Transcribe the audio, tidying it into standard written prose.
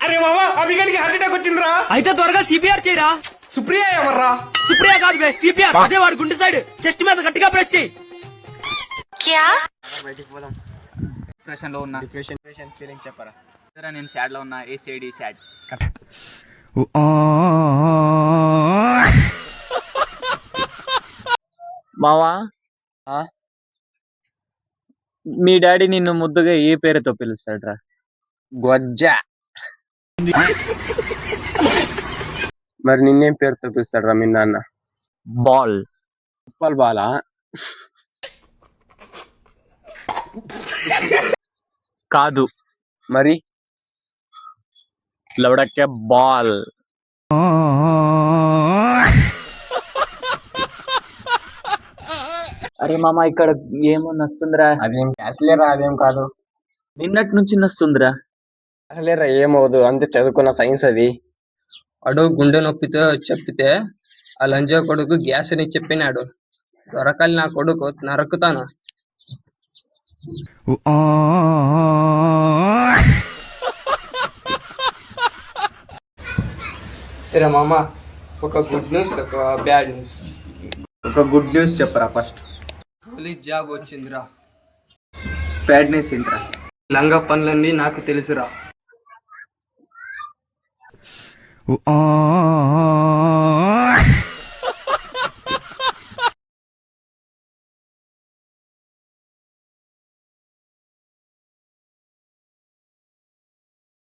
అరే మామా అభిగడికి heart attack వచ్చిందిరా. అయితే త్వరగా సిపిఆర్ చేయరా. సుప్రియ ఎవర్రా? సుప్రియ కాదు బే, సిపిఆర్. అదే వాడు గుండె సైడ్ చెస్ట్ మీద గట్టిగా ప్రెస్ చేయి. డిప్రెషన్ లో ఉన్నా. డిప్రెషన్ ఫీలింగ్ చెప్పరా. నేను సాడ్ లో ఉన్నా. ఏసీఐడి సాడ్. మావా, మీ డాడీ నిన్ను ముద్దుగా ఏ పేరుతో పిలుస్తాడ్రా? గొజ్జ. మరి నిన్నేం పేరుతో పిలుస్తాడు రా మీ నాన్న? బాల్. ఉప్పల్ బాలా? కాదు మరి లవడకే బాల్. అరే మామ, ఇక్కడ ఏమో నస్తుందిరా. అదేం అసలేరా, అదేం కాదు. నిన్నటి నుంచి నస్తుందిరా. అసలేరా ఏమవదు, అంతే చదువుకున్న సైన్స్ అది. అడు గుండె నొప్పితో చెప్పితే ఆ లంజా కొడుకు గ్యాస్ అని చెప్పినాడు. దొరకాలి నా కొడుకు, నరుకుతాను. ఏరా మామ, ఒక గుడ్ న్యూస్ ఒక బ్యాడ్ న్యూస్. ఒక గుడ్ న్యూస్ చెప్పరా ఫస్ట్. పోలీస్ జాబ్ వచ్చిందిరా. బ్యాడ్ న్యూస్ ఏంట్రా? లంగా పనులన్నీ నాకు తెలుసురా.